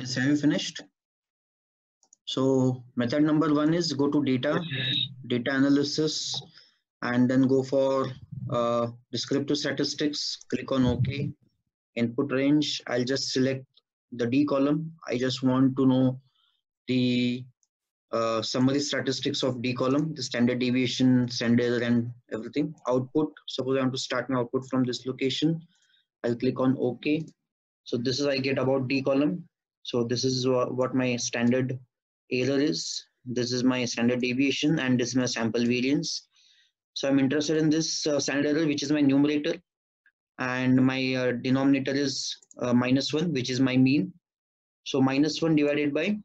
Yes, have you finished? So method number one is go to data analysis, and then go for descriptive statistics, click on OK. Input range, I'll just select the D column. I just want to know the summary statistics of D column, the standard deviation, standard error, and everything. Output, suppose I want to start my output from this location. I'll click on OK. So this is I get about D column. So this is what my standard error is. This is my standard deviation, and this is my sample variance. So I'm interested in this standard error, which is my numerator, and my denominator is -1, which is my mean. So -1 divided by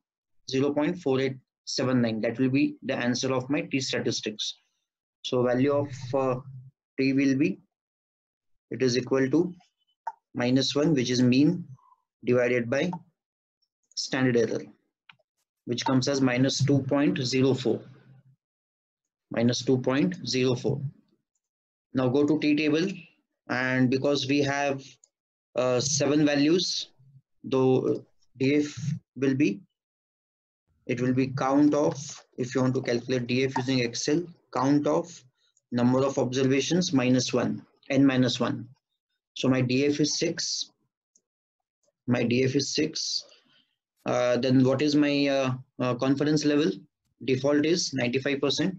0.4879, that will be the answer of my t statistics. So value of t will be, it is equal to -1, which is mean, divided by standard error, which comes as -2.04. -2.04. Now go to t table, and because we have 7 values, though df will be, it will be count of, if you want to calculate df using Excel, count of number of observations -1, n -1. So my df is 6. My df is 6. Then what is my confidence level? Default is 95%.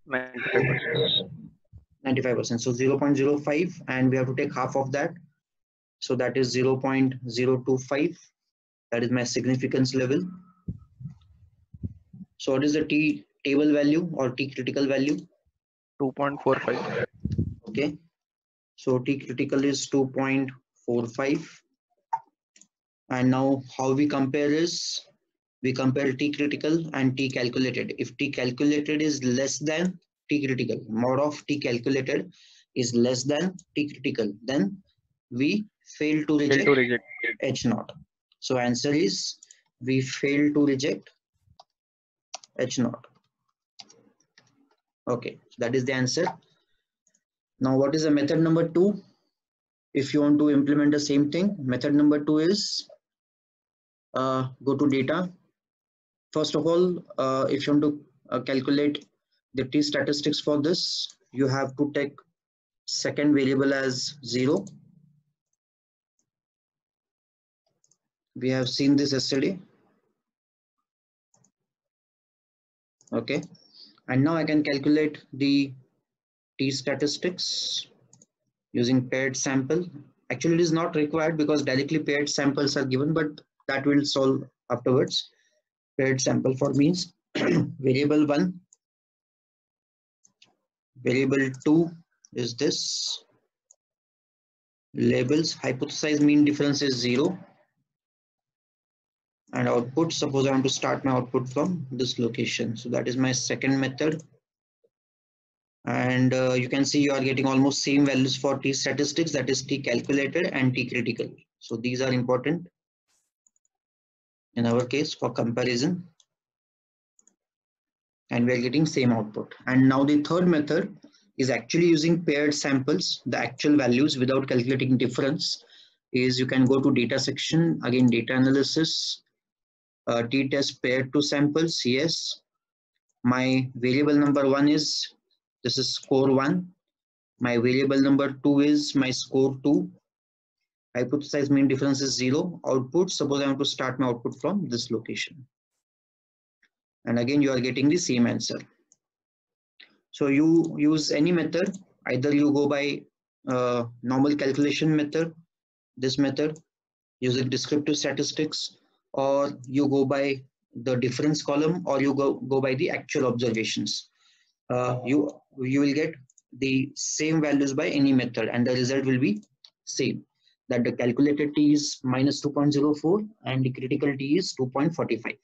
95%. 95%. So 0.05, and we have to take half of that. So that is 0.025. That is my significance level. So what is the t table value or t critical value? 2.45. Okay. So t critical is 2.45. And now how we compare is, we compare t critical and t calculated. If t calculated is less than t critical, mod of t calculated is less than t critical, then we fail to reject H naught. So answer is, we fail to reject H naught. Okay, that is the answer. Now what is the method number 2? If you want to implement the same thing, method number 2 is go to data. First of all, if you want to calculate the t statistics for this, you have to take second variable as 0. We have seen this yesterday. Okay, and now I can calculate the t statistics using paired sample. Actually, it is not required because directly paired samples are given, but that will solve afterwards. Paired sample for means variable 1, variable 2 is this, labels, hypothesized mean difference is 0, and output, suppose I want to start my output from this location. So that is my second method. And you can see you are getting almost same values for t statistics, that is t calculated and t critical. So these are important in our case for comparison, and we are getting same output. And now the third method is actually using paired samples, the actual values without calculating difference. Is you can go to data section, again data analysis, t-test paired to samples. Yes, my variable number 1 is, this is score 1. My variable number 2 is my score 2. Hypothesized mean difference is 0. Output, suppose I want to start my output from this location. And again, you are getting the same answer. So you use any method, either you go by normal calculation method, this method, using descriptive statistics, or you go by the difference column, or you go by the actual observations. You will get the same values by any method, and the result will be same, that the calculated t is -2.04 and the critical t is 2.45.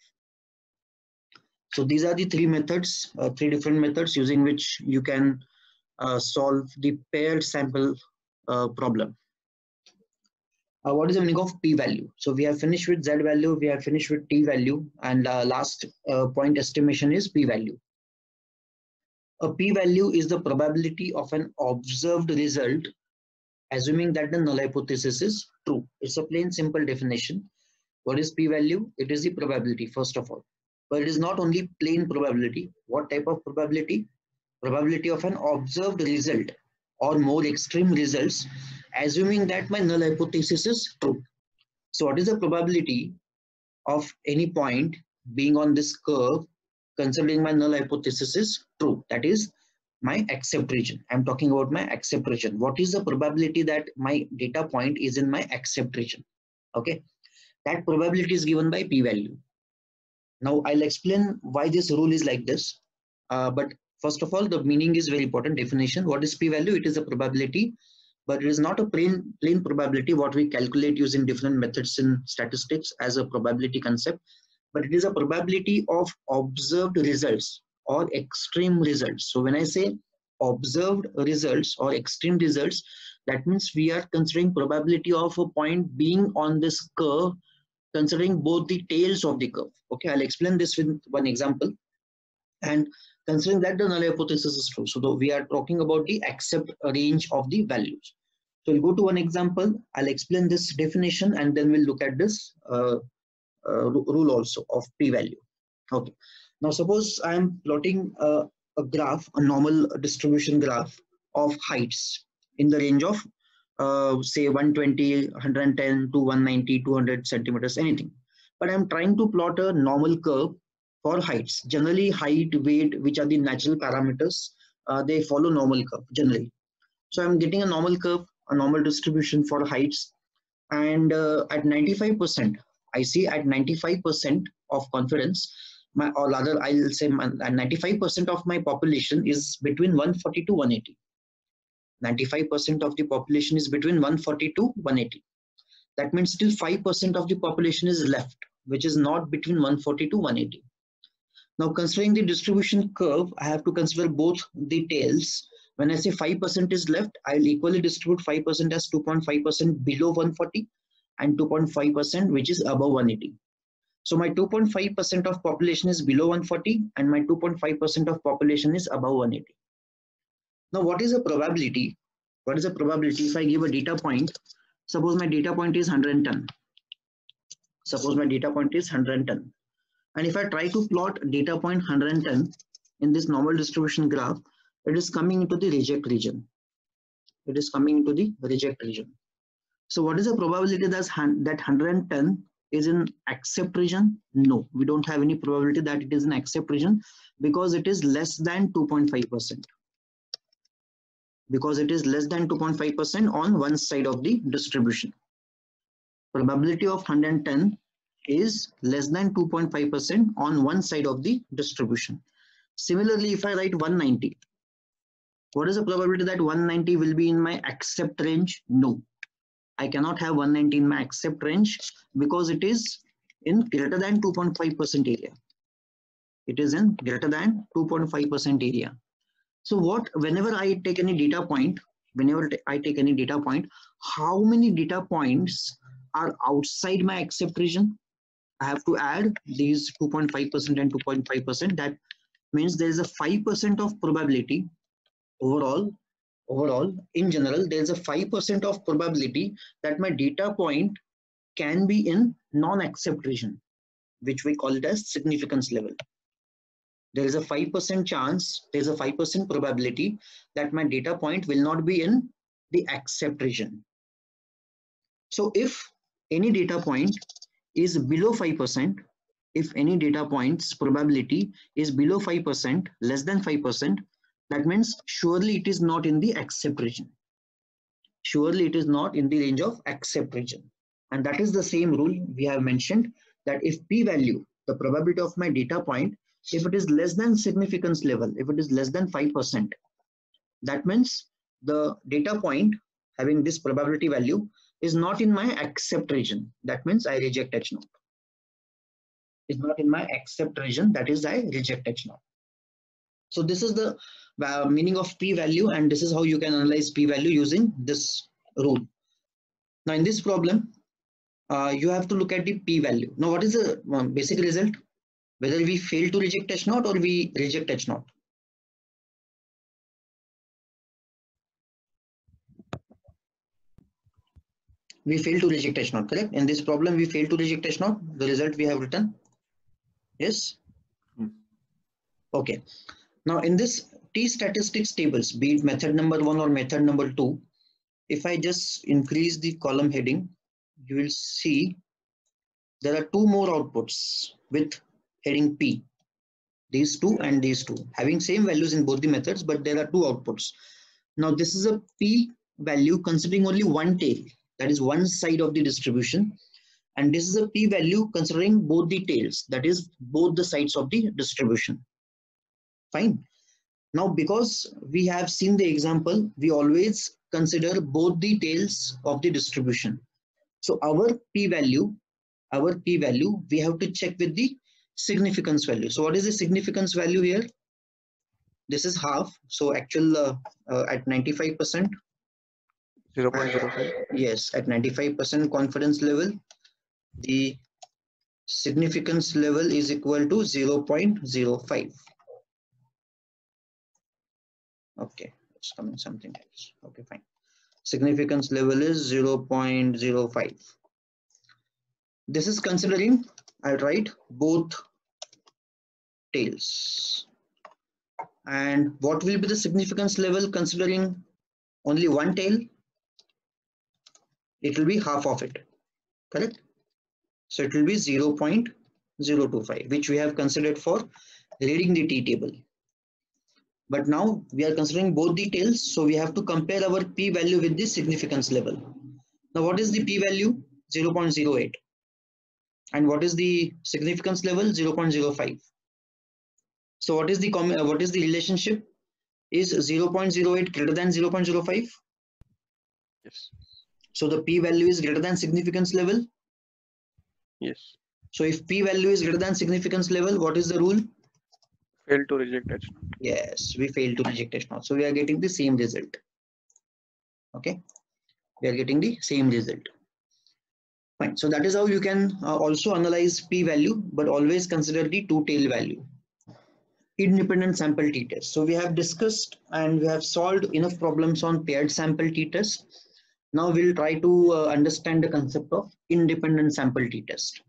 So these are the three methods, three different methods using which you can solve the paired sample problem. What is the meaning of p-value? So we have finished with z-value, we have finished with t-value, and last point estimation is p-value. A p-value is the probability of an observed result, assuming that the null hypothesis is true. It's a plain simple definition. What is p-value? It is the probability, first of all. But it is not only plain probability. What type of probability? Probability of an observed result or more extreme results, assuming that my null hypothesis is true. So what is the probability of any point being on this curve considering my null hypothesis is true? That is my accept region. I'm talking about my accept region. What is the probability that my data point is in my accept region? Okay, that probability is given by p-value. Now I'll explain why this rule is like this. But first of all, the meaning is very important. Definition. What is p-value? It is a probability, but it is not a plain probability what we calculate using different methods in statistics as a probability concept, but it is a probability of observed results or extreme results. So when I say observed results or extreme results, that means we are considering probability of a point being on this curve considering both the tails of the curve. Okay, I'll explain this with one example. And considering that the null hypothesis is true, so we are talking about the accept range of the values. So we'll go to one example. I'll explain this definition and then we'll look at this rule also of p-value. Okay. Now suppose I'm plotting a graph, a normal distribution graph of heights in the range of say 120, 110 to 190, 200 centimeters, anything. But I'm trying to plot a normal curve for heights. Generally, height, weight, which are the natural parameters, they follow normal curve generally. So I'm getting a normal curve, a normal distribution for heights, and at 95%, I see at 95% of confidence, or rather I'll say 95% of my population is between 140 to 180. 95% of the population is between 140 to 180. That means still 5% of the population is left, which is not between 140 to 180. Now considering the distribution curve, I have to consider both the tails. When I say 5% is left, I'll equally distribute 5% as 2.5% below 140 and 2.5% which is above 180. So my 2.5% of population is below 140 and my 2.5% of population is above 180. Now what is the probability? What is the probability if I give a data point? Suppose my data point is 110. Suppose my data point is 110. And if I try to plot data point 110 in this normal distribution graph, it is coming into the reject region. It is coming into the reject region. So what is the probability that 110 is in accept region? No, we don't have any probability that it is in accept region because it is less than 2.5%. Because it is less than 2.5% on one side of the distribution. Probability of 110 is less than 2.5% on one side of the distribution. Similarly, if I write 190, what is the probability that 190 will be in my accept range? No, I cannot have 190 in my accept range because it is in greater than 2.5% area. It is in greater than 2.5% area. So whenever I take any data point, how many data points are outside my accept region? I have to add these 2.5% and 2.5%. That means there is a 5% of probability overall, in general, there is a 5% of probability that my data point can be in non-accept region, which we call it as significance level. There is a 5% chance, there is a 5% probability that my data point will not be in the accept region. So if any data point is below 5%, if any data point's probability is below 5%, less than 5%, that means surely it is not in the accept region. Surely it is not in the range of accept region. And that is the same rule we have mentioned, that if p-value, the probability of my data point, if it is less than significance level, if it is less than 5%, that means the data point having this probability value is not in my accept region. That means I reject H0. Is not in my accept region, that is I reject H0. So this is the meaning of p-value, and this is how you can analyze p-value using this rule. Now in this problem, you have to look at the p-value. Now what is the basic result? Whether we fail to reject H0 or we reject H0. We fail to reject H0, correct? In this problem, we fail to reject H0. The result we have written. Yes. Okay. Now in this T statistics tables, be it method number 1 or method number 2, if I just increase the column heading, you will see there are two more outputs with heading P. These two and these two having same values in both the methods, but there are two outputs. Now this is a P value considering only one tail, that is one side of the distribution, and this is a P value considering both the tails, that is both the sides of the distribution. Fine. Now because we have seen the example, we always consider both the tails of the distribution. So our P value, we have to check with the significance value. So what is the significance value here? This is half. So actual at 95%. 0.05. Yes, at 95% confidence level, the significance level is equal to 0.05. Okay, it's coming something else. Okay, fine. Significance level is 0.05. This is considering, I'll write both tails. And what will be the significance level considering only one tail? It will be half of it, correct? So it will be 0.025, which we have considered for reading the T table. But now we are considering both the tails, so we have to compare our P value with the significance level. Now what is the P value? 0.08. And what is the significance level? 0.05. So what is the relationship? Is 0.08 greater than 0.05? Yes. So the P value is greater than significance level? Yes. So if P value is greater than significance level, what is the rule? Fail to reject H0. Yes, we fail to reject H0. So we are getting the same result. Okay, we are getting the same result. Fine. So that is how you can also analyze P value, but always consider the two tail value. Independent sample t-test. So we have discussed and we have solved enough problems on paired sample t-test. Now we'll try to understand the concept of independent sample t-test.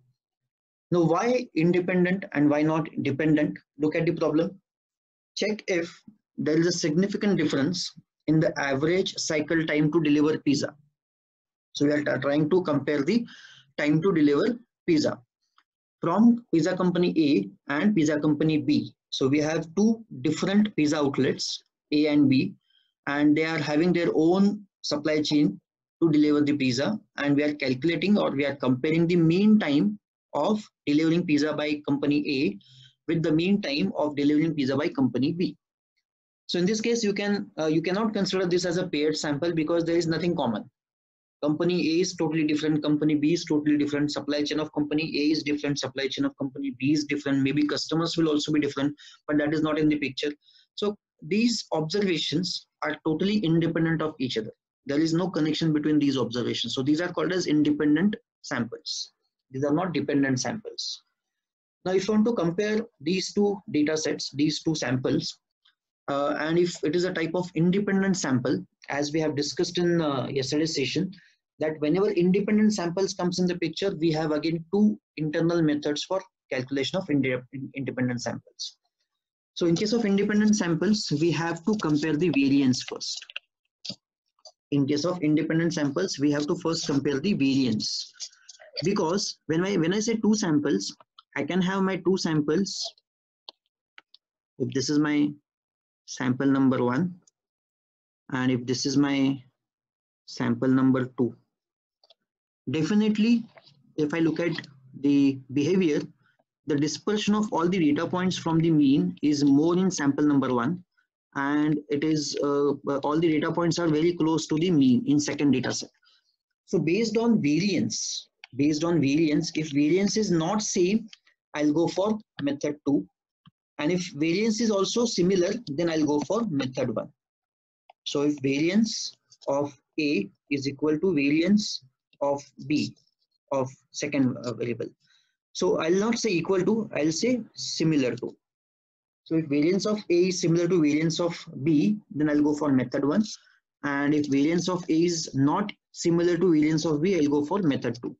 Now why independent and why not dependent? Look at the problem. Check if there is a significant difference in the average cycle time to deliver pizza. So we are trying to compare the time to deliver pizza from pizza company A and pizza company B. So we have two different pizza outlets, A and B, and they are having their own supply chain to deliver the pizza, and we are calculating or we are comparing the mean time of delivering pizza by company A with the mean time of delivering pizza by company B. So in this case, you cannot consider this as a paired sample because there is nothing common. Company A is totally different, company B is totally different, supply chain of company A is different, supply chain of company B is different, maybe customers will also be different, but that is not in the picture. So these observations are totally independent of each other. There is no connection between these observations. So these are called as independent samples. These are not dependent samples. Now if you want to compare these two data sets, these two samples, and if it is a type of independent sample, as we have discussed in yesterday's session, that whenever independent samples comes in the picture, we have again two internal methods for calculation of independent samples. So in case of independent samples, we have to compare the variance first. In case of independent samples, we have to first compare the variance, because when I say two samples, I can have my two samples. If this is my sample number 1 and if this is my sample number 2, definitely if I look at the behavior, the dispersion of all the data points from the mean is more in sample number 1, and it is all the data points are very close to the mean in second data set. So based on variance, if variance is not same, I'll go for method 2. And if variance is also similar, then I'll go for method 1. So if variance of A is equal to variance of B of second variable. So I'll not say equal to, I'll say similar to. So if variance of A is similar to variance of B, then I'll go for method 1. And if variance of A is not Similar to variance of B, I'll go for method 2.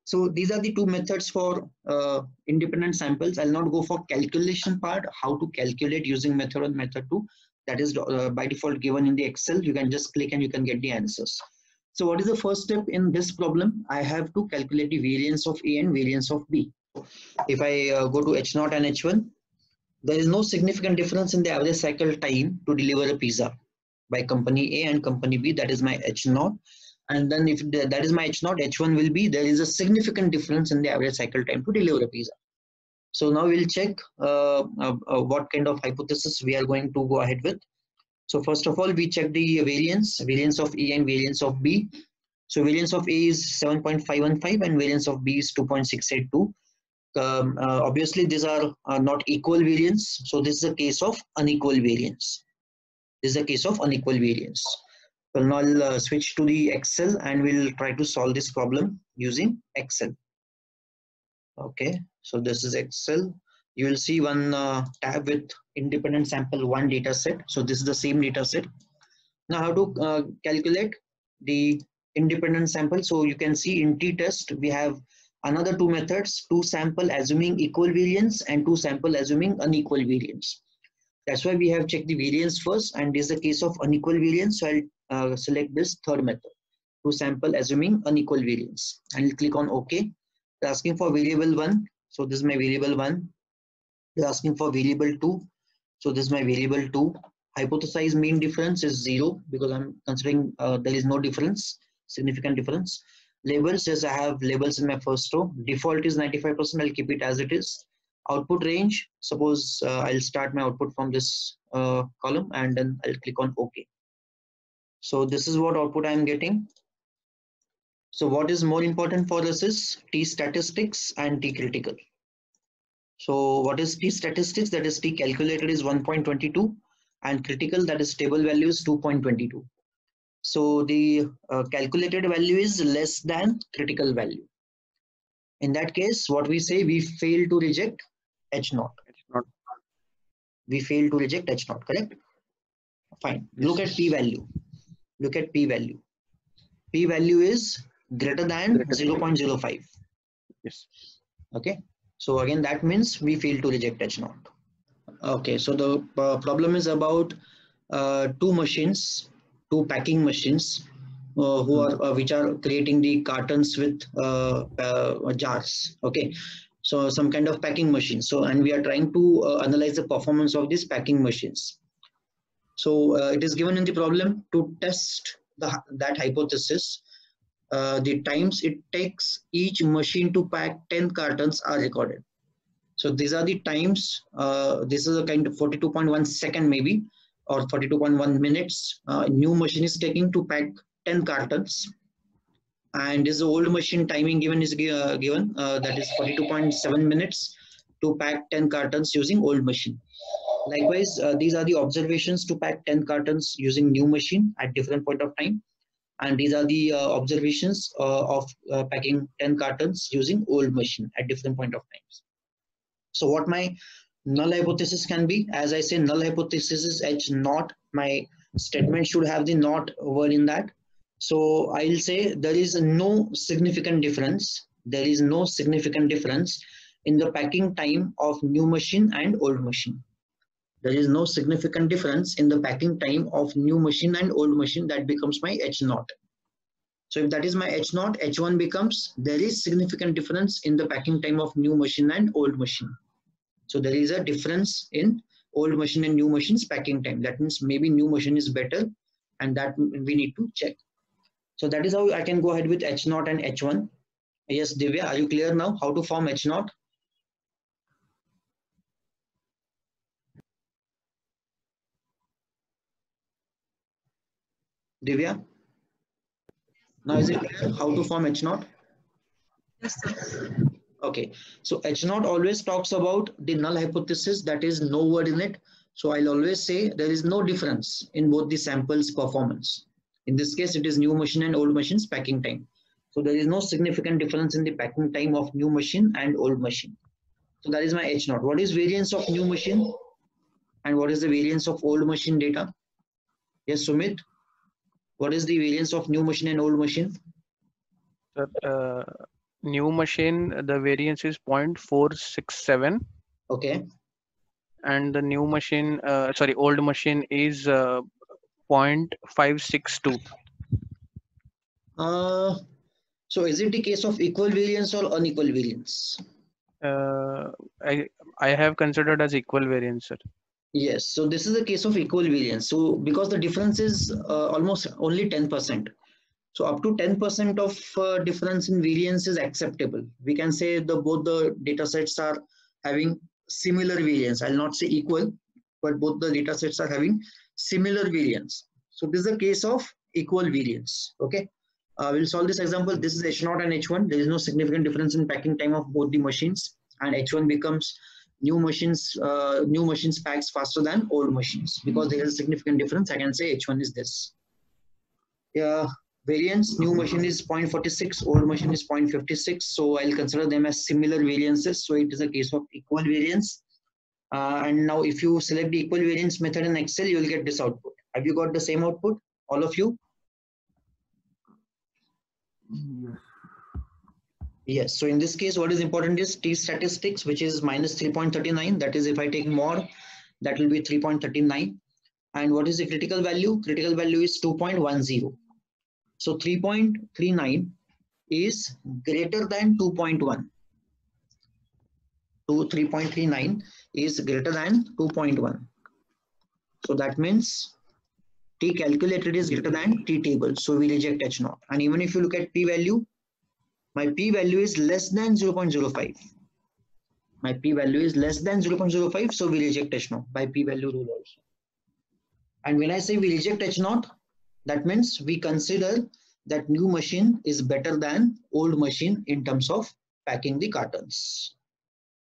So these are the two methods for independent samples. I'll not go for calculation part, how to calculate using method 1, method 2. That is by default given in the Excel. You can just click and you can get the answers. So what is the first step in this problem? I have to calculate the variance of A and variance of B. If I go to H0 and H1, there is no significant difference in the average cycle time to deliver a pizza by company A and company B. That is my H0. And then if that is my H0, H1 will be, there is a significant difference in the average cycle time to deliver a pizza. So now we'll check what kind of hypothesis we are going to go ahead with. So first of all, we check the variance of A and variance of B. So variance of A is 7.515 and variance of B is 2.682. Obviously, these are not equal variance. So this is a case of unequal variance. This is a case of unequal variance. Well, now I'll switch to the Excel and we'll try to solve this problem using Excel. Okay, so this is Excel. You will see one tab with independent sample 1 data set. So this is the same data set. Now how to calculate the independent sample. So you can see in t-test we have another two methods, 2 sample assuming equal variance and 2 sample assuming unequal variance. That's why we have checked the variance first, and this is a case of unequal variance. So I'll select this third method, 2 sample assuming unequal variance, and I'll click on OK. They're asking for variable 1. So this is my variable 1. They're asking for variable 2. So this is my variable 2. Hypothesized mean difference is 0 because I'm considering there is no difference, significant difference. Labels, yes, I have labels in my first row. Default is 95%. I'll keep it as it is. Output range, suppose I'll start my output from this column and then I'll click on OK. So this is what output I'm getting. So what is more important for us is T statistics and T critical. So what is T statistics? That is T calculated is 1.22 and critical, that is stable value, is 2.22. So the calculated value is less than critical value. In that case, what we say, we fail to reject H0. We fail to reject H0, correct? Fine. Look at P value. Look at P value. P value is greater than 0.05. Yes. Okay. So again, that means we fail to reject H0. Okay. So the problem is about 2 machines, 2 packing machines who are which are creating the cartons with jars. Okay. So some kind of packing machine. So, and we are trying to analyze the performance of these packing machines. So it is given in the problem to test that hypothesis. The times it takes each machine to pack 10 cartons are recorded. So these are the times. This is a kind of 42.1 second maybe, or 42.1 minutes. New machine is taking to pack 10 cartons. And this old machine timing given is given, that is 42.7 minutes to pack 10 cartons using old machine. Likewise, these are the observations to pack 10 cartons using new machine at different point of time. And these are the observations of packing 10 cartons using old machine at different point of times. So what my null hypothesis can be, as I say, null hypothesis is H0. My statement should have the not word in that. So I'll say there is no significant difference. There is no significant difference in the packing time of new machine and old machine. There is no significant difference in the packing time of new machine and old machine. That becomes my H0. So if that is my H0, H1 becomes there is significant difference in the packing time of new machine and old machine. So there is a difference in old machine and new machine's packing time. That means maybe new machine is better, and that we need to check. So that is how I can go ahead with H0 and H1. Yes, Divya, are you clear now how to form H0? Divya? Now is it clear how to form H0? Yes, sir. Okay, so H0 always talks about the null hypothesis, that is no word in it. So I'll always say there is no difference in both the samples performance. In this case, it is new machine and old machine's packing time. So there is no significant difference in the packing time of new machine and old machine. So that is my H0. What is variance of new machine and what is the variance of old machine data? Yes, Sumit? What is the variance of new machine and old machine? Sir, new machine, the variance is 0.467, Okay. and the new machine, old machine is 0.562. So is it the case of equal variance or unequal variance? I have considered as equal variance, sir. Yes, so this is a case of equal variance. So because the difference is almost only 10%. So up to 10% of difference in variance is acceptable. We can say both the data sets are having similar variance. I'll not say equal, but both the data sets are having similar variance. So this is a case of equal variance. Okay. We'll solve this example. This is H0 and H1. There is no significant difference in packing time of both the machines, and H1 becomes new machines packs faster than old machines. Because there is a significant difference, I can say H1 is this. Yeah, variance, new machine is 0.46, old machine is 0.56. So I'll consider them as similar variances. So it is a case of equal variance. And now if you select the equal variance method in Excel, you will get this output. Have you got the same output, all of you? Yes. Yes. So in this case, what is important is T statistics, which is minus 3.39. That is, if I take mod, that will be 3.39. And what is the critical value? Critical value is 2.10. So 3.39 is greater than 2.1. So 3.39 is greater than 2.1. So that means T calculated is greater than T table. So we reject H0. And even if you look at P value, my P value is less than 0.05. My P value is less than 0.05. So we reject H0 by P value rule also. And when I say we reject H0, that means we consider that new machine is better than old machine in terms of packing the cartons.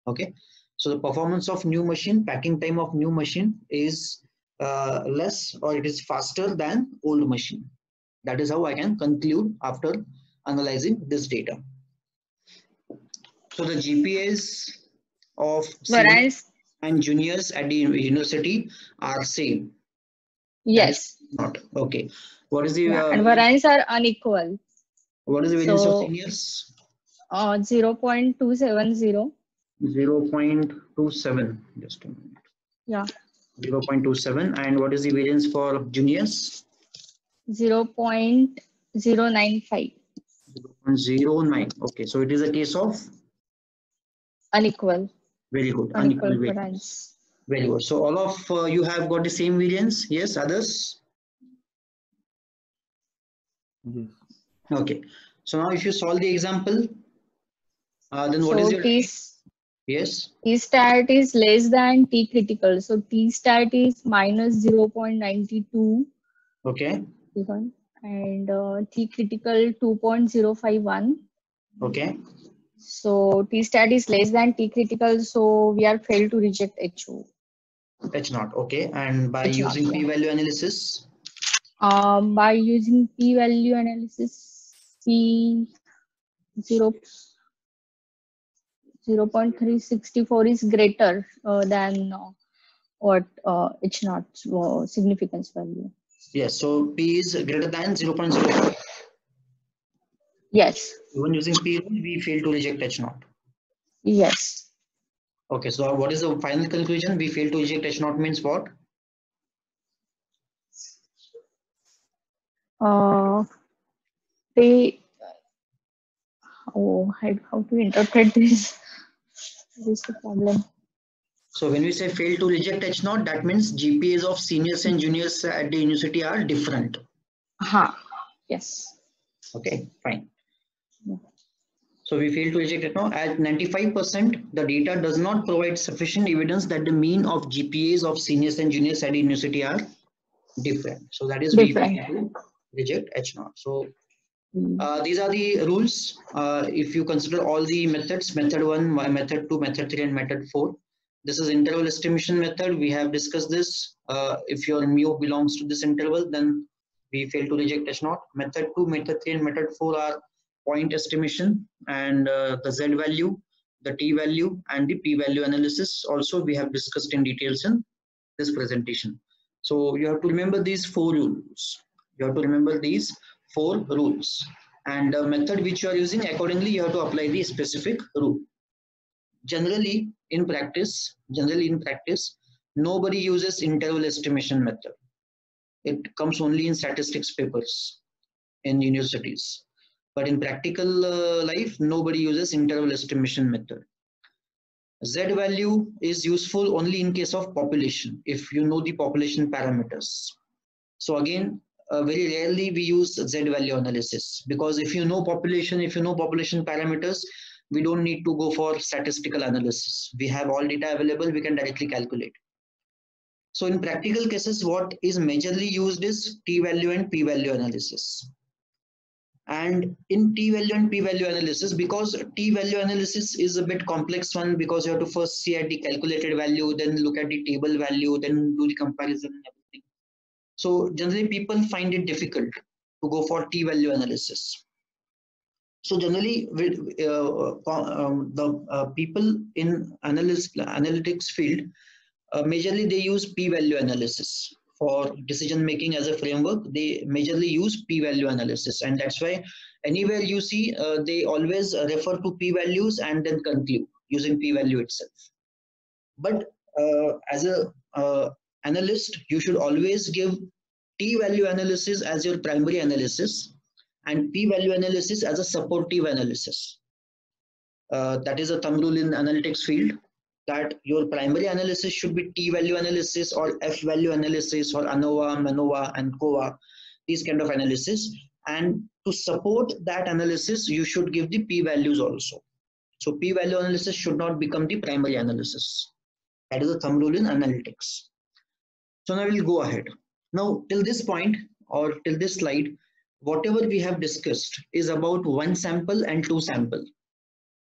Okay. So the performance of new machine, packing time of new machine is less, or it is faster than old machine. That is how I can conclude after analyzing this data. So the GPAs of seniors and juniors at the university are same. Yes. Not okay. What is the And variance are unequal. What is the variance of seniors? 0.270. 0.27. Just a minute. Yeah. 0.27. And what is the variance for juniors? 0.095. 0.09. Okay, so it is a case of unequal. Very good. Unequal variance. Very good. So all of you have got the same variance. Yes, others? Yes. Okay. So now if you solve the example, then what is your yes? T stat is less than T critical. So T stat is minus 0.92. Okay. And T critical 2.051. Okay. So T stat is less than T critical. So we are failed to reject H0. H0. Okay. And by using p-value analysis? By using p-value analysis, P0.364 is greater than what H0 significance value. Yes, so P is greater than 0.05. Yes. Even using P, we fail to reject H0. Yes. Okay, so what is the final conclusion? We fail to reject H0 means what? How to interpret this? This is the problem. So when we say fail to reject H0, that means GPAs of seniors and juniors at the university are different. Yes. Okay, fine. Yeah. So we fail to reject it now. At 95%, the data does not provide sufficient evidence that the mean of GPAs of seniors and juniors at the university are different. So that is different. We fail to reject H0. So these are the rules. If you consider all the methods, method 1, method 2, method 3, and method 4. This is interval estimation method. We have discussed this. If your mu belongs to this interval, then we fail to reject H0. Method 2, method 3, and method 4 are point estimation and the Z value, the T value, and the P value analysis. Also, we have discussed in details in this presentation. So you have to remember these 4 rules. You have to remember these 4 rules, and the method which you are using, accordingly you have to apply the specific rule. Generally in practice, nobody uses interval estimation method. It comes only in statistics papers in universities, but in practical life nobody uses interval estimation method. Z value is useful only in case of population, if you know the population parameters. So again, very rarely we use Z value analysis, because if you know population parameters, we don't need to go for statistical analysis. We have all data available, we can directly calculate. So in practical cases, what is majorly used is t-value and p-value analysis. And in t-value and p-value analysis, because t-value analysis is a bit complex one, because you have to first see at the calculated value, then look at the table value, then do the comparison and everything. So generally people find it difficult to go for t-value analysis. So generally the people in analytics field, majorly they use p-value analysis for decision making as a framework. They majorly use p-value analysis, and that's why anywhere you see they always refer to p-values and then conclude using p-value itself. But as a analyst, you should always give t-value analysis as your primary analysis and p-value analysis as a supportive analysis. That is a thumb rule in analytics field, that your primary analysis should be t-value analysis or f-value analysis or ANOVA, MANOVA and COVA, these kind of analysis. And to support that analysis, you should give the p-values also. So p-value analysis should not become the primary analysis. That is a thumb rule in analytics. So now we'll go ahead. Now till this point or till this slide, whatever we have discussed is about 1 sample and 2 sample.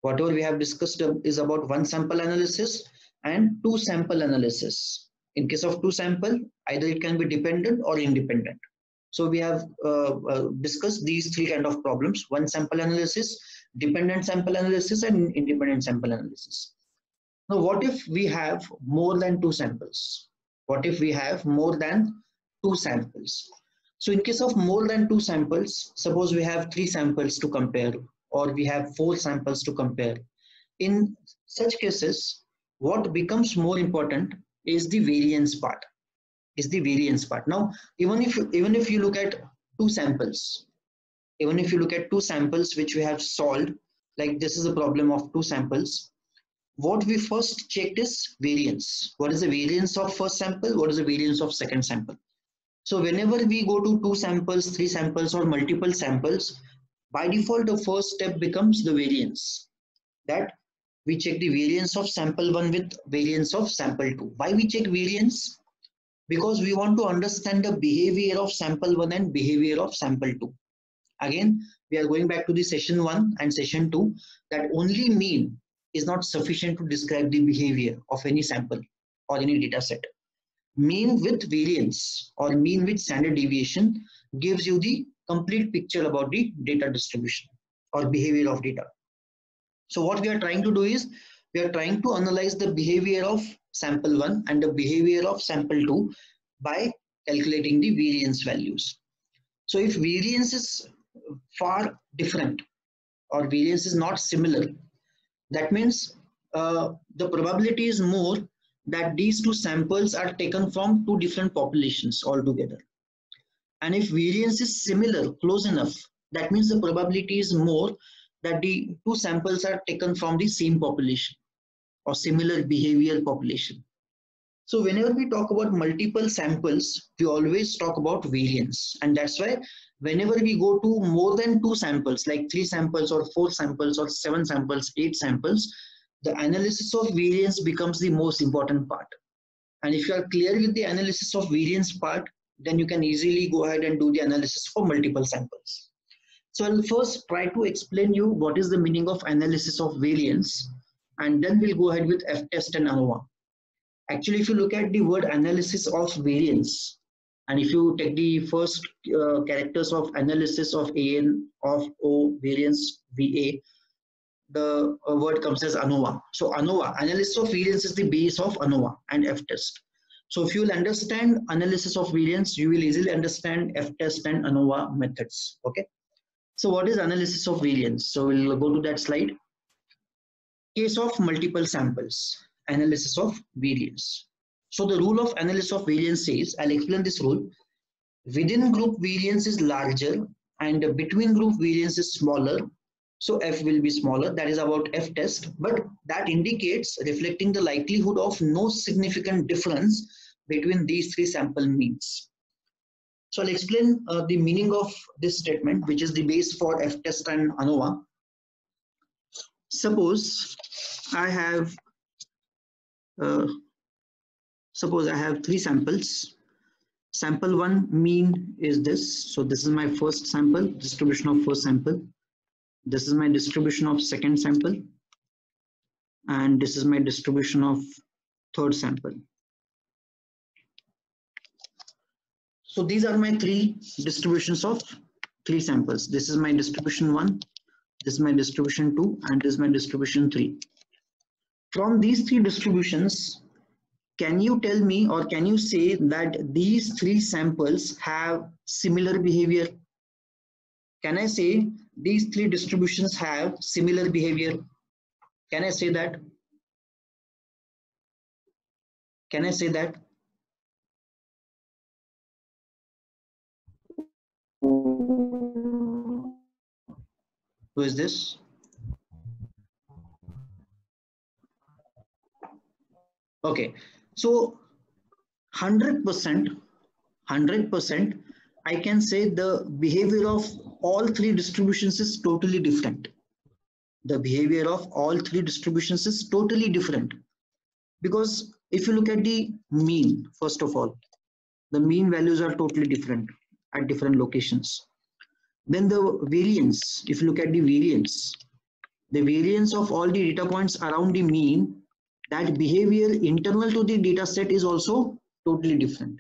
Whatever we have discussed is about 1 sample analysis and 2 sample analysis. In case of 2 sample, either it can be dependent or independent. So we have discussed these 3 kind of problems: 1 sample analysis, dependent sample analysis and independent sample analysis. Now what if we have more than 2 samples? What if we have more than 2 samples? So in case of more than 2 samples, suppose we have 3 samples to compare, or we have 4 samples to compare. In such cases, what becomes more important is the variance part. Now, even if you look at 2 samples, which we have solved, like this is a problem of 2 samples, what we first checked is variance. What is the variance of first sample? What is the variance of second sample? So whenever we go to 2 samples, 3 samples or multiple samples, by default the first step becomes the variance. That we check the variance of sample 1 with variance of sample 2. Why we check variance? Because we want to understand the behavior of sample 1 and behavior of sample 2. Again, we are going back to the session 1 and session 2, that only mean is not sufficient to describe the behavior of any sample or any data set. Mean with variance or mean with standard deviation gives you the complete picture about the data distribution or behavior of data. So what we are trying to do is, we are trying to analyze the behavior of sample 1 and the behavior of sample 2 by calculating the variance values. So if variance is far different or variance is not similar, that means the probability is more that these 2 samples are taken from 2 different populations altogether. And if variance is similar, close enough, that means the probability is more that the 2 samples are taken from the same population or similar behavior population. So whenever we talk about multiple samples, we always talk about variance. And that's why whenever we go to more than 2 samples, like 3 samples or 4 samples or 7 samples, 8 samples, the analysis of variance becomes the most important part. And if you are clear with the analysis of variance part, then you can easily go ahead and do the analysis for multiple samples. So I'll first try to explain you what is the meaning of analysis of variance, and then we'll go ahead with F-test and ANOVA. Actually, if you look at the word analysis of variance, and if you take the first characters of analysis of AN, of O, variance, VA, the word comes as ANOVA. So ANOVA, analysis of variance, is the base of ANOVA and F-test. So if you will understand analysis of variance, you will easily understand F-test and ANOVA methods. Okay. So what is analysis of variance? So we'll go to that slide. Case of multiple samples, analysis of variance. So the rule of analysis of variance says, I'll explain this rule. Within group variance is larger and between group variance is smaller. So F will be smaller, that is about F-test, but that indicates reflecting the likelihood of no significant difference between these three sample means. So I'll explain the meaning of this statement, which is the base for F-test and ANOVA. Suppose I have three samples. Sample 1 mean is this. So this is my first sample, distribution of first sample. This is my distribution of second sample. And this is my distribution of third sample. So these are my three distributions of three samples. This is my distribution 1, this is my distribution 2, and this is my distribution 3. From these three distributions, can you tell me or can you say that these three samples have similar behavior? Can I say these three distributions have similar behavior? Can I say that? Can I say that? Who is this? Okay, so 100%, I can say the behavior of all three distributions is totally different. The behavior of all three distributions is totally different. Because if you look at the mean, first of all, the mean values are totally different at different locations. Then the variance, if you look at the variance of all the data points around the mean, that behavior internal to the data set is also totally different.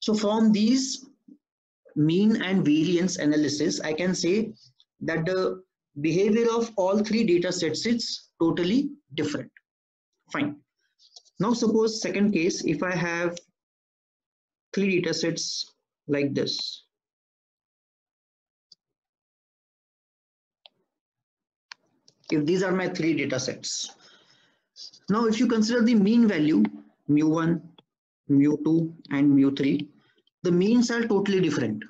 So from these mean and variance analysis, I can say that the behavior of all three data sets is totally different. Fine. Now suppose second case, if I have three data sets like this. If these are my three data sets. Now if you consider the mean value, mu1, mu2 and mu3, the means are totally different.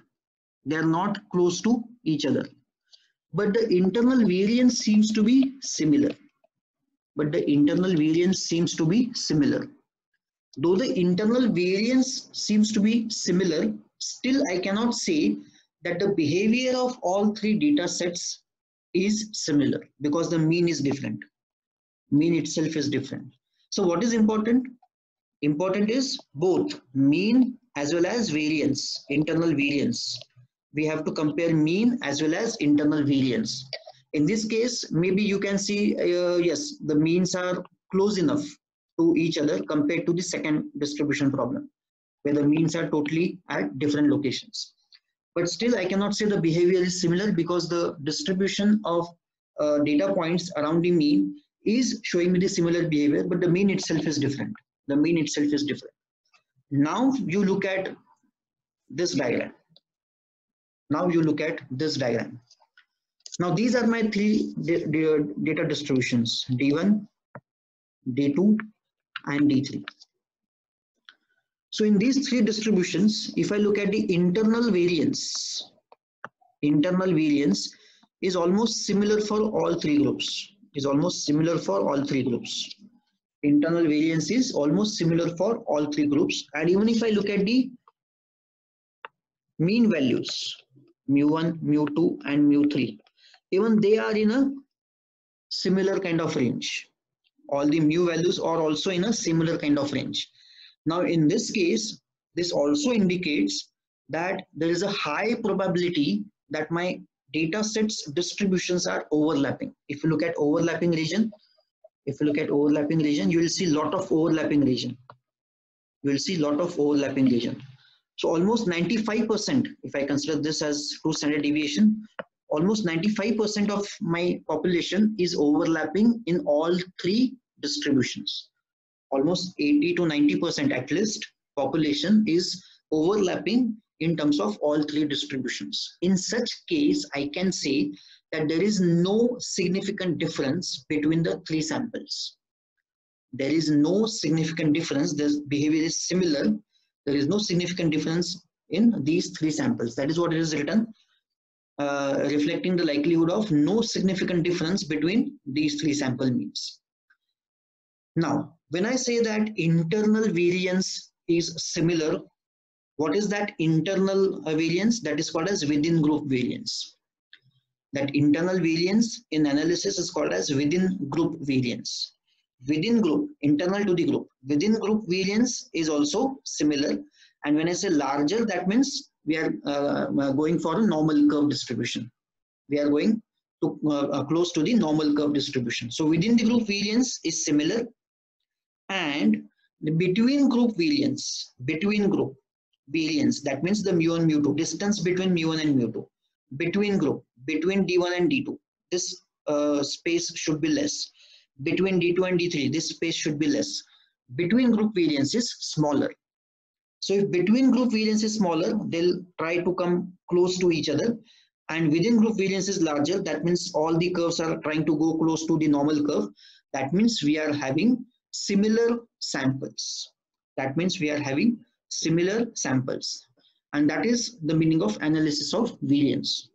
They are not close to each other. But the internal variance seems to be similar. Though the internal variance seems to be similar, still I cannot say that the behavior of all three data sets is similar because the mean is different. Mean itself is different. So what is important? Important is both mean as well as variance, internal variance. We have to compare mean as well as internal variance. In this case, maybe you can see, yes, the means are close enough to each other compared to the second distribution problem, where the means are totally at different locations. But still, I cannot say the behavior is similar because the distribution of data points around the mean is showing me the similar behavior, but the mean itself is different. Now you look at this diagram. Now these are my three data distributions, D1, D2, and D3. So in these three distributions, if I look at the internal variance is almost similar for all three groups. Internal variance is almost similar for all three groups. And even if I look at the mean values, mu1, mu2, and mu3, even they are in a similar kind of range. All the mu values are also in a similar kind of range. Now in this case, this also indicates that there is a high probability that my data sets distributions are overlapping. If you look at overlapping region, you will see lot of overlapping region. So almost 95%, if I consider this as true standard deviation, almost 95% of my population is overlapping in all three distributions. Almost 80 to 90% at least population is overlapping in terms of all three distributions. In such case, I can say that there is no significant difference between the three samples. There is no significant difference. The behavior is similar. There is no significant difference in these three samples. That is what it is written, reflecting the likelihood of no significant difference between these three sample means. Now, when I say that internal variance is similar, what is that internal variance? That is called as within group variance. That internal variance in analysis is called as within group variance. Within group, internal to the group, within group variance is also similar. And when I say larger, that means we are going for a normal curve distribution. We are going to close to the normal curve distribution. So within the group variance is similar, and the between group variance, between group variance, that means the mu1, mu2, distance between mu1 and mu2, between group, between D1 and D2, this space should be less. Between D2 and D3, this space should be less. Between group variance is smaller. So if between group variance is smaller, they'll try to come close to each other. And within group variance is larger, that means all the curves are trying to go close to the normal curve. That means we are having similar samples. That means we are having similar samples. And that is the meaning of analysis of variance.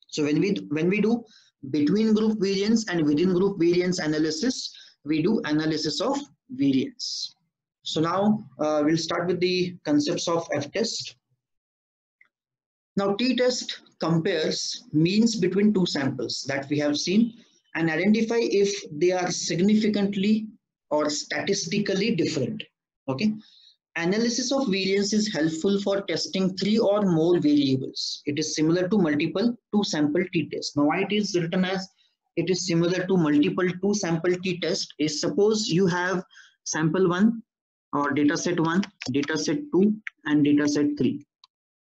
So when we do between group variance and within group variance analysis, we do analysis of variance. So now we'll start with the concepts of F-test. Now t-test compares means between two samples that we have seen and identify if they are significantly or statistically different. Okay. Analysis of variance is helpful for testing three or more variables. It is similar to multiple two-sample t-test. Now, why it is written as it is similar to multiple two-sample t-test is suppose you have sample 1 or dataset 1, dataset 2, and dataset 3.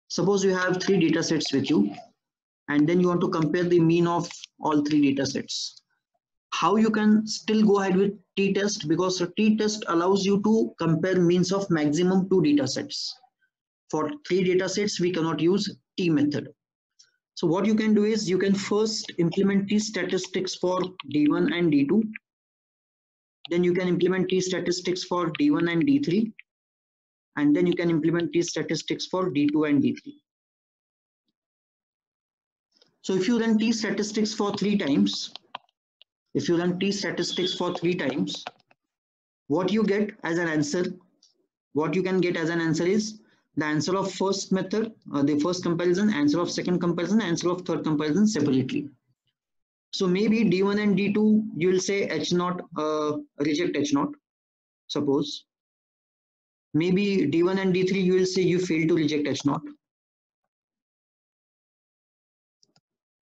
Suppose you have three datasets with you, and then you want to compare the mean of all three datasets. How you can still go ahead with t-test, because a t-test allows you to compare means of maximum two datasets. For three datasets, we cannot use t method. So what you can do is you can first implement t statistics for D1 and D2. Then you can implement t statistics for D1 and D3. And then you can implement t statistics for D2 and D3. So if you run t statistics for 3 times, if you run t statistics for 3 times, what you get as an answer, what you can get as an answer is the answer of first method, the first comparison, answer of second comparison, answer of third comparison separately. So maybe D1 and D2, you will say H0, reject H0, suppose. Maybe D1 and D3, you will say you fail to reject H0.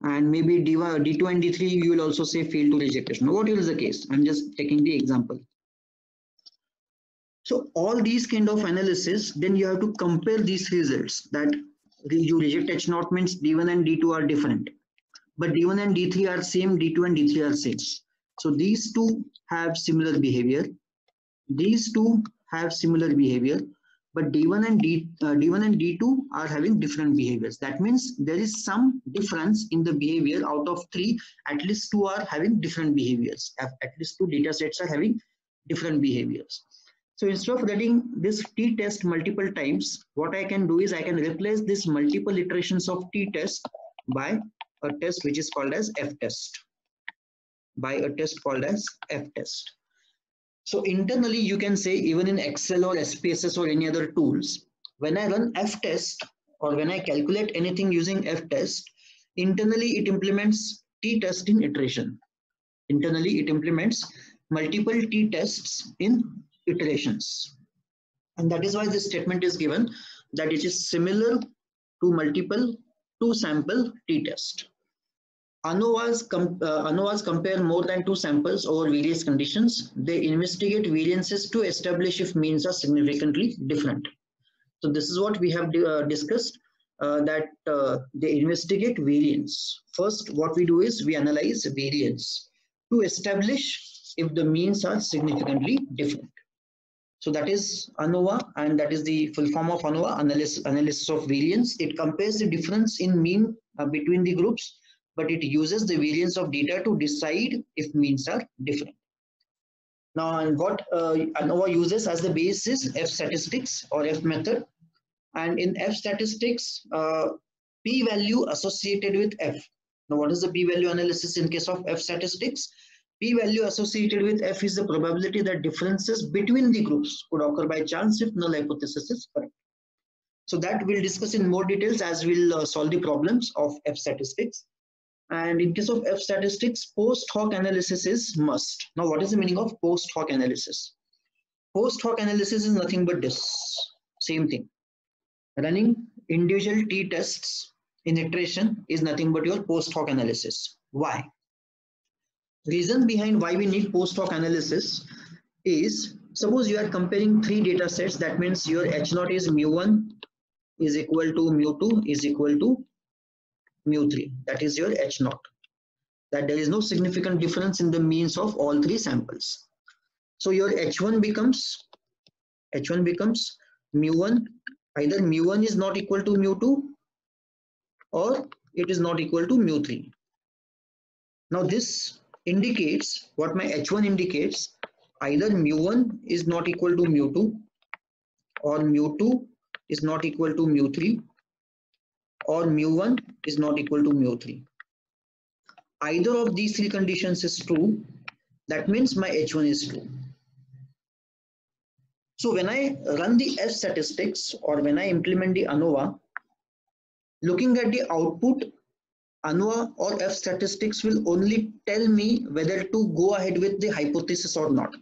And maybe D2 and D3, you will also say fail to reject H0. What is the case? I'm just taking the example. So all these kind of analysis, then you have to compare these results that you reject H0 means D1 and D2 are different. But D1 and D3 are same, D2 and D3 are same. So these two have similar behavior. These two have similar behavior. But D1 and D2 are having different behaviors. That means there is some difference in the behavior. Out of 3, at least 2 are having different behaviors. At least 2 data sets are having different behaviors. So instead of running this t-test multiple times, what I can do is I can replace this multiple iterations of t-test by a test which is called as F-test. By a test called as F-test. So internally, you can say even in Excel or SPSS or any other tools, when I run F-test or when I calculate anything using F-test, internally it implements t-test in iteration. Internally, it implements multiple t-tests in iterations. And that is why this statement is given that it is similar to multiple two-sample t-test. ANOVAs compare more than 2 samples over various conditions. They investigate variances to establish if means are significantly different. So this is what we have discussed, that they investigate variance. First, what we do is we analyze variance to establish if the means are significantly different. So that is ANOVA, and that is the full form of ANOVA, analysis of variance. It compares the difference in mean between the groups, but it uses the variance of data to decide if means are different. Now, and what ANOVA uses as the basis F statistics or F method. And in F statistics, p-value associated with F. Now, what is the p-value analysis in case of F statistics? P-value associated with F is the probability that differences between the groups could occur by chance if null hypothesis is correct. So that we'll discuss in more details as we'll solve the problems of F statistics. And in case of F statistics, post hoc analysis is must. Now, what is the meaning of post hoc analysis? Post hoc analysis is nothing but this, same thing. Running individual t-tests in iteration is nothing but your post hoc analysis. Why? Reason behind why we need post hoc analysis is, suppose you are comparing three data sets. That means your H0 is mu1 is equal to mu2 is equal to mu3. That is your H0. That there is no significant difference in the means of all three samples. So your H1 becomes mu1. Either mu1 is not equal to mu2 or it is not equal to mu3. Now this indicates, what my H1 indicates, either mu1 is not equal to mu2 or mu2 is not equal to mu3 or mu1 is not equal to mu3. Either of these three conditions is true, that means my H1 is true. So when I run the F statistics or when I implement the ANOVA, looking at the output, ANOVA or F statistics will only tell me whether to go ahead with the hypothesis or not,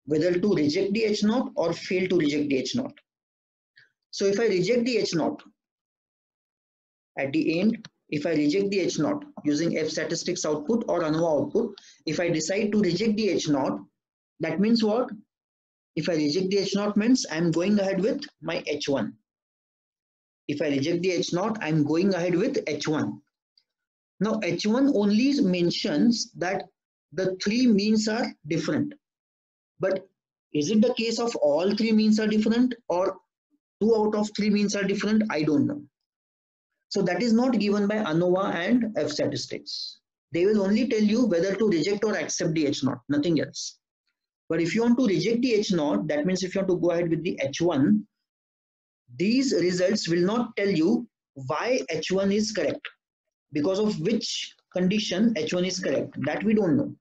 whether to reject the H0 or fail to reject the H0. So if I reject the H0, at the end, if I reject the H0 using F statistics output or ANOVA output, if I decide to reject the H0, that means what? If I reject the H0 means I am going ahead with my H1. If I reject the H0, I am going ahead with H1. Now H1 only mentions that the three means are different. But is it the case of all three means are different or 2 out of 3 means are different? I don't know. So that is not given by ANOVA and F statistics. They will only tell you whether to reject or accept the H0, nothing else. But if you want to reject the H0, that means if you want to go ahead with the H1, these results will not tell you why H1 is correct, because of which condition H1 is correct. That we don't know.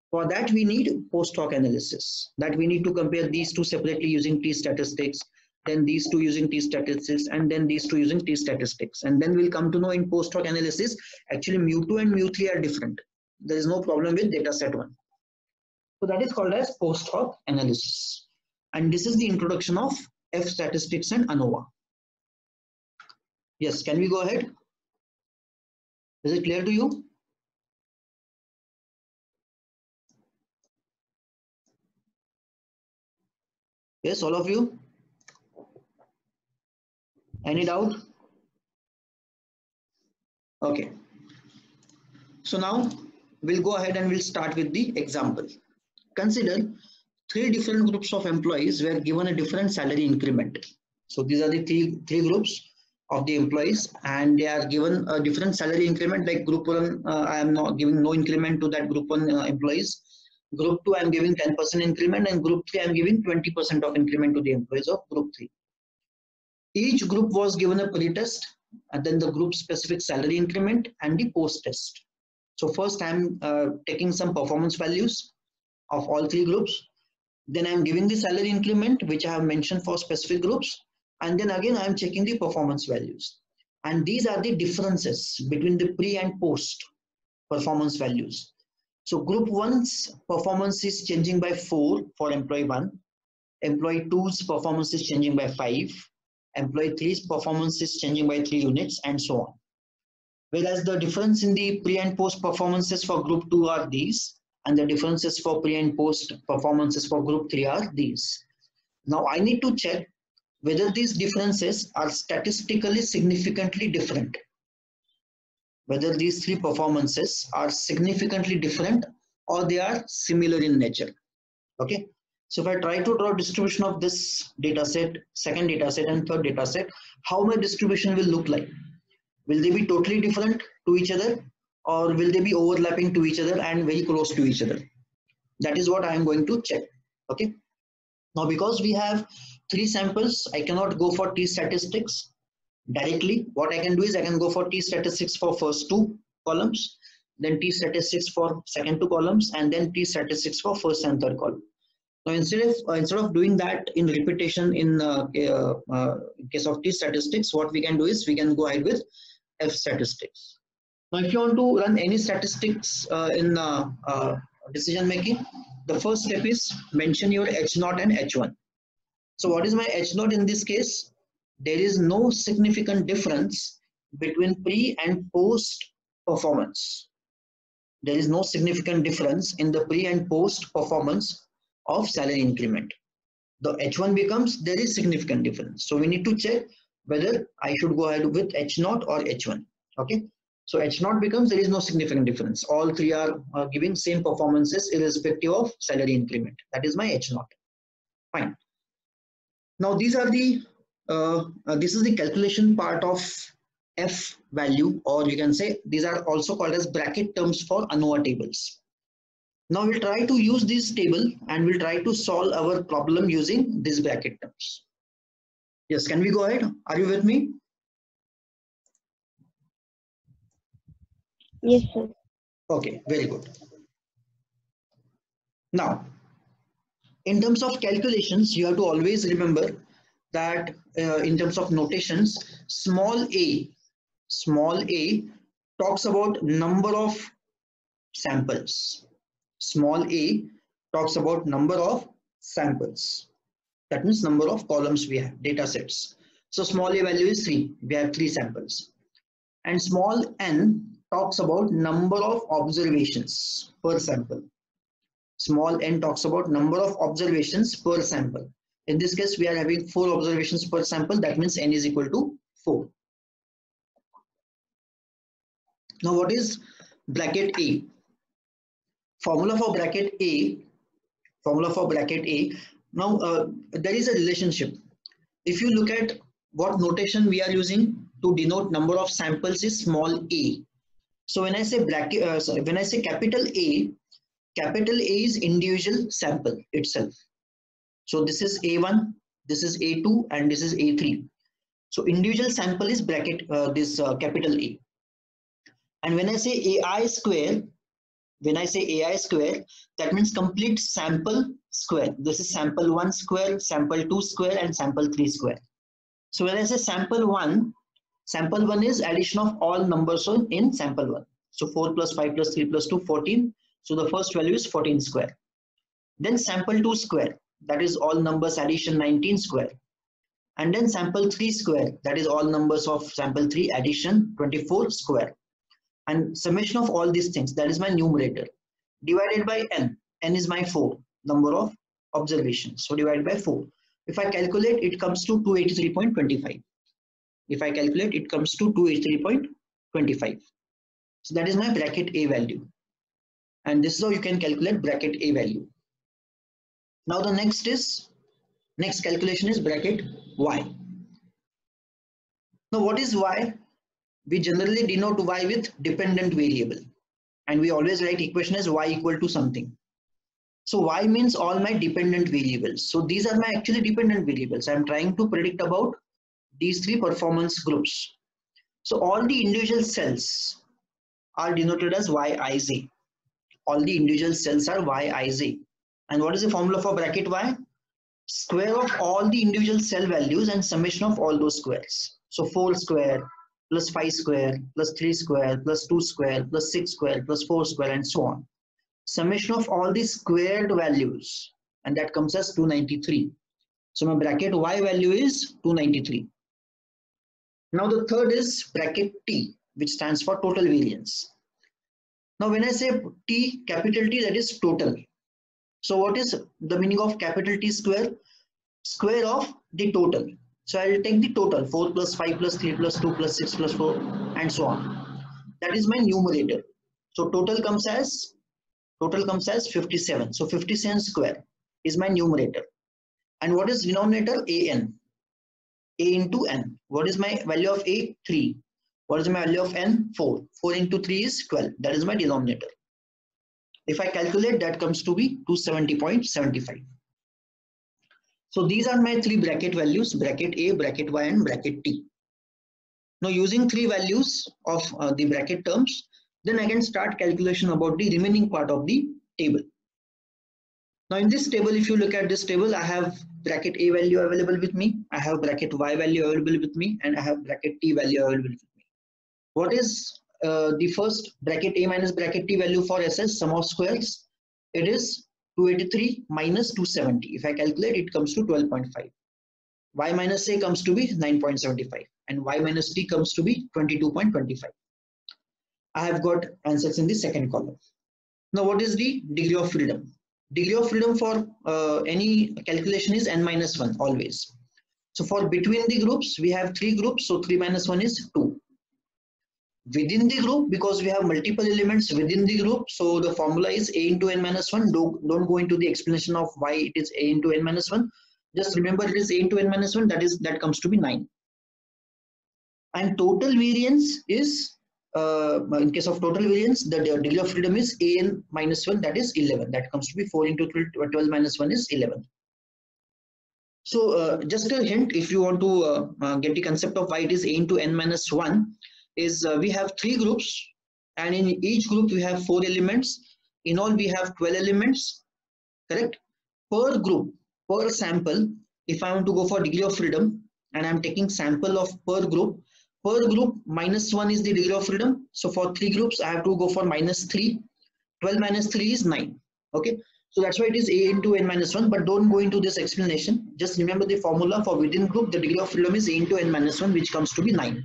For that we need post hoc analysis. That we need to compare these two separately using T statistics, then these two using T statistics, and then these two using T statistics. And then we'll come to know in post hoc analysis, actually mu2 and mu3 are different. There is no problem with data set 1. So that is called as post hoc analysis. And this is the introduction of F statistics and ANOVA. Yes, can we go ahead? Is it clear to you? Yes, all of you? Any doubt? Okay. So now we'll go ahead and we'll start with the example. Consider 3 different groups of employees were given a different salary increment. So these are the three groups of the employees, and they are given a different salary increment. Like group 1, I am not giving no increment to that group 1 employees. Group 2, I am giving 10% increment, and group 3, I am giving 20% of increment to the employees of group 3. Each group was given a pre-test and then the group specific salary increment and the post-test. So first I am taking some performance values of all 3 groups. Then I am giving the salary increment which I have mentioned for specific groups, and then again I am checking the performance values. And these are the differences between the pre and post performance values. So group 1's performance is changing by 4 for employee 1. Employee 2's performance is changing by 5. Employee 3's performance is changing by 3 units, and so on. Whereas the difference in the pre and post performances for group 2 are these, and the differences for pre and post performances for group 3 are these. Now I need to check whether these differences are statistically significantly different. Whether these 3 performances are significantly different or they are similar in nature. Okay. So if I try to draw distribution of this data set, second data set and third data set, how my distribution will look like? Will they be totally different to each other, or will they be overlapping to each other and very close to each other? That is what I am going to check. Okay. Now, because we have 3 samples, I cannot go for t statistics directly. What I can do is I can go for t statistics for first 2 columns, then t statistics for second 2 columns, and then t statistics for first and third column. Now, instead of doing that in repetition in case of t statistics, what we can do is we can go ahead with f statistics. Now, if you want to run any statistics in decision making, the first step is mention your H0 and H1. So what is my H0 in this case? There is no significant difference between pre and post performance. There is no significant difference in the pre and post performance of salary increment. The H1 becomes there is significant difference. So we need to check whether I should go ahead with H0 or H1. Okay. So H0 becomes there is no significant difference. All 3 are giving same performances irrespective of salary increment. That is my H0. Fine. Now these are the this is the calculation part of F value, or you can say these are also called as bracket terms for ANOVA tables. Now we'll try to use this table and we'll try to solve our problem using these bracket terms. Yes, can we go ahead? Are you with me? Yes, sir. Okay, very good. Now, in terms of calculations, you have to always remember that in terms of notations, small a talks about number of samples. Small a talks about number of samples. That means number of columns we have, data sets. So small a value is 3. We have 3 samples. And small n talks about number of observations per sample. Small n talks about number of observations per sample. In this case, we are having 4 observations per sample. That means n is equal to 4. Now, what is bracket A? Formula for bracket A. Now, there is a relationship. If you look at what notation we are using to denote number of samples is small a. So when I say when I say capital A is individual sample itself. So this is A1, this is A2, and this is A3. So individual sample is bracket capital A. And when I say AI square, that means complete sample square. This is sample 1 square, sample 2 square, and sample 3 square. So when I say sample 1 is addition of all numbers in sample 1. So 4 plus 5 plus 3 plus 2, 14. So the first value is 14 square. Then sample 2 square, that is all numbers addition 19 square. And then sample 3 square, that is all numbers of sample 3 addition 24 square. And summation of all these things, that is my numerator, divided by n. N is my 4, number of observations. So divided by 4. If I calculate, it comes to 283.25. If I calculate, it comes to 283.25. So that is my bracket A value. And this is how you can calculate bracket A value. Now the next calculation is bracket Y. Now what is Y? We generally denote Y with dependent variable. And we always write equation as Y equal to something. So Y means all my dependent variables. So these are my actually dependent variables. I'm trying to predict about these 3 performance groups. So all the individual cells are denoted as Yij. All the individual cells are Yij. And what is the formula for bracket Y? Square of all the individual cell values and summation of all those squares. So 4 square plus 5 square plus 3 square plus 2 square plus 6 square plus 4 square and so on. Summation of all the squared values, and that comes as 293. So my bracket Y value is 293. Now the third is bracket T, which stands for total variance. Now when I say T, capital T, that is total. So what is the meaning of capital T square? Square of the total. So I will take the total, 4 plus 5 plus 3 plus 2 plus 6 plus 4 and so on. That is my numerator. So total comes as 57. So 57 square. is my numerator. And what is denominator? an. A into n. What is my value of a? 3. What is my value of n? 4. 4 into 3 is 12. That is my denominator. If I calculate, that comes to be 270.75. So these are my 3 bracket values, bracket a, bracket y, and bracket t. Now using 3 values of the bracket terms, then I can start calculation about the remaining part of the table. Now in this table, if you look at this table, I have bracket a value available with me, I have bracket y value available with me, and I have bracket t value available with me. What is the first bracket a minus bracket t value for SS, sum of squares? It is 283 minus 270. If I calculate, it comes to 12.5. Y minus a comes to be 9.75, and y minus t comes to be 22.25. I have got answers in the second column. Now what is the degree of freedom? Degree of freedom for any calculation is n minus 1 always. So for between the groups, we have 3 groups, so 3 minus 1 is 2. Within the group, because we have multiple elements within the group, so the formula is a into n minus 1. Don't go into the explanation of why it is a into n minus 1. Just remember it is a into n minus 1, that comes to be 9. And total variance is, in case of total variance, the degree of freedom is an minus 1, that is 11. That comes to be 4 into 12 minus 1 is 11. So just a hint, if you want to get the concept of why it is a into n minus 1, is we have 3 groups, and in each group we have 4 elements. In all we have 12 elements, correct? Per group, per sample, if I want to go for degree of freedom and I am taking sample of per group minus 1 is the degree of freedom. So for 3 groups I have to go for minus 3. 12 minus 3 is 9. Okay, so that's why it is a into n minus 1, but don't go into this explanation. Just remember the formula for within group, the degree of freedom is a into n minus 1, which comes to be 9.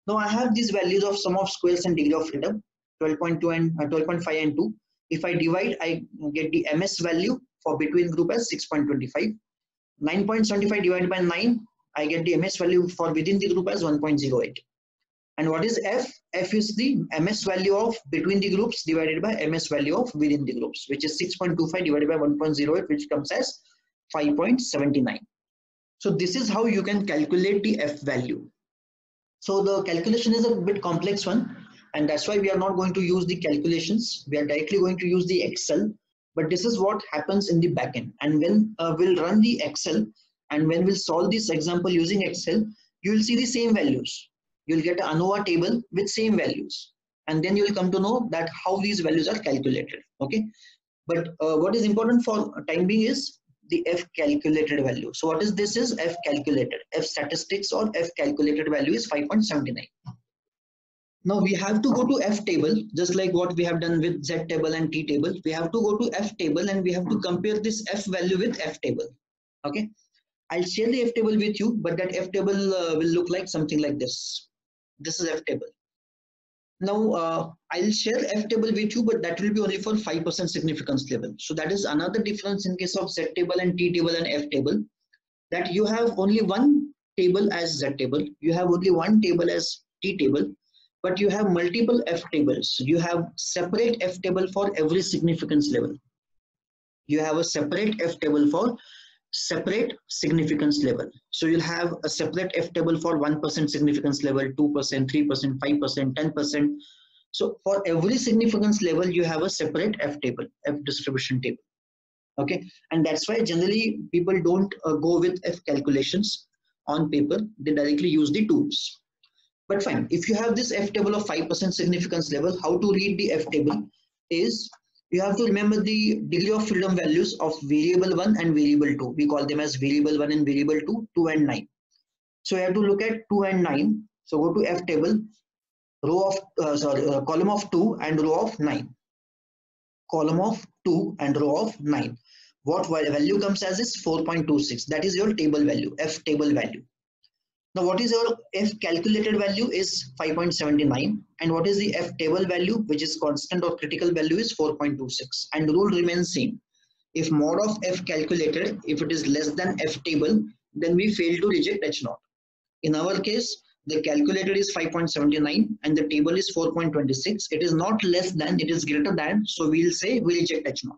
Now I have these values of sum of squares and degree of freedom, 12.2 and 12.5 and 2. If I divide, I get the MS value for between group as 6.25. 9.75 divided by 9, I get the MS value for within the group as 1.08. And what is F? F is the MS value of between the groups divided by MS value of within the groups, which is 6.25 divided by 1.08, which comes as 5.79. So this is how you can calculate the F value. So the calculation is a bit complex one, and that's why we are not going to use the calculations. We are directly going to use the Excel, but this is what happens in the backend. And when we'll run the Excel, and when we'll solve this example using Excel, you will see the same values. You'll get an ANOVA table with same values, and then you'll come to know that how these values are calculated. Okay, but what is important for time being is the F calculated value. So what is this is F calculated. F statistics or F calculated value is 5.79. Now we have to go to F table, just like what we have done with Z table and T table. We have to go to F table and we have to compare this F value with F table. Okay, I'll share the F table with you, but that F table will look like something like this. This is F table. Now I'll share F table with you, but that will be only for 5% significance level. So that is another difference in case of Z table and T table and F table, that you have only one table as Z table, you have only one table as T table, but you have multiple F tables. You have separate F table for every significance level. You have a separate F table for separate significance level. So you'll have a separate F table for 1% significance level, 2%, 3%, 5%, 10%. So for every significance level, you have a separate F table, F distribution table. Okay, and that's why generally people don't go with F calculations on paper. They directly use the tools. But fine, if you have this F table of 5% significance level, how to read the F table is, you have to remember the degree of freedom values of variable 1 and variable 2. We call them as variable 1 and variable 2, 2 and 9. So you have to look at 2 and 9. So go to F table, row of column of 2 and row of 9. Column of 2 and row of 9. What value comes as is 4.26. That is your table value, F table value. Now what is your F calculated value is 5.79, and what is the F table value, which is constant or critical value, is 4.26, and the rule remains same. If mod of F calculated, if it is less than F table, then we fail to reject H0. In our case, the calculated is 5.79 and the table is 4.26. It is not less than, it is greater than, so we'll say we reject H0.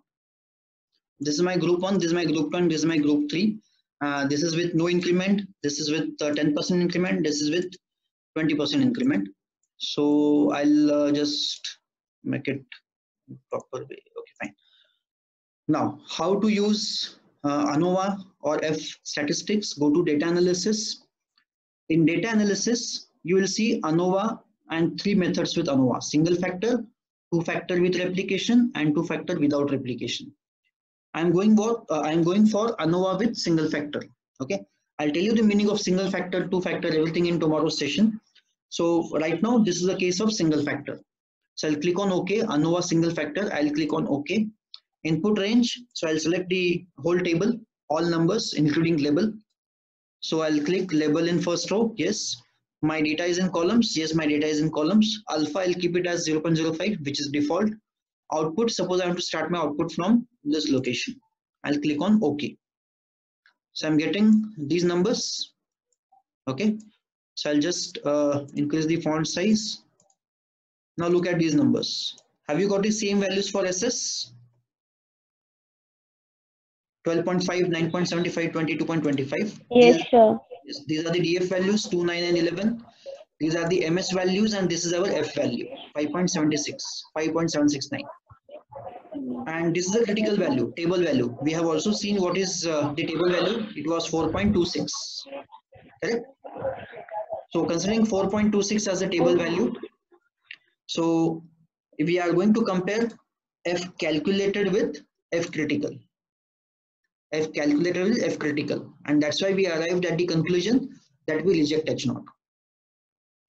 This is my group 1, this is my group 2, and this is my group 3. This is with no increment, this is with 10% increment, this is with 20% increment. So I'll just make it proper way. Okay, fine. Now, how to use ANOVA or F statistics? Go to data analysis. In data analysis, you will see ANOVA and 3 methods with ANOVA: single factor, 2 factor with replication, and 2 factor without replication. I'm going for ANOVA with single factor. Okay, I'll tell you the meaning of single factor, 2 factor, everything in tomorrow's session. So right now, this is a case of single factor. So I'll click on OK, ANOVA single factor. I'll click on OK. Input range. So I'll select the whole table, all numbers, including label. So I'll click label in first row. Yes. My data is in columns. Yes, my data is in columns. Alpha, I'll keep it as 0.05, which is default. Output, suppose I want to start my output from this location. I'll click on OK. So I'm getting these numbers. Okay. So I'll just increase the font size. Now look at these numbers. Have you got the same values for SS? 12.5, 9.75, 22.25. Yes, sir. These are the DF values, 2, 9, and 11. These are the MS values, and this is our F value, 5.76, 5.769. And this is a critical value, table value. We have also seen what is the table value. It was 4.26. Correct? So considering 4.26 as a table value, so we are going to compare F calculated with F critical. F calculated with F critical, and that's why we arrived at the conclusion that we reject H0.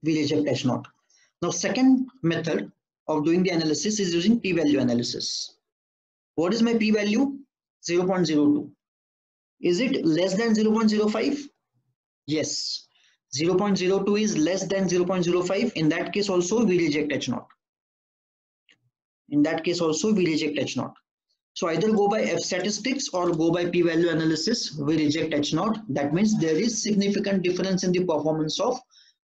We reject H0. Now, second method of doing the analysis is using p-value analysis. What is my p-value? 0.02. Is it less than 0.05? Yes. 0.02 is less than 0.05. In that case also we reject H0. In that case also we reject H0. So either go by F statistics or go by p-value analysis, we reject H0. That means there is significant difference in the performance of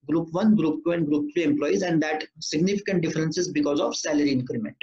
group 1, group 2, and group 3 employees, and that significant difference is because of salary increment.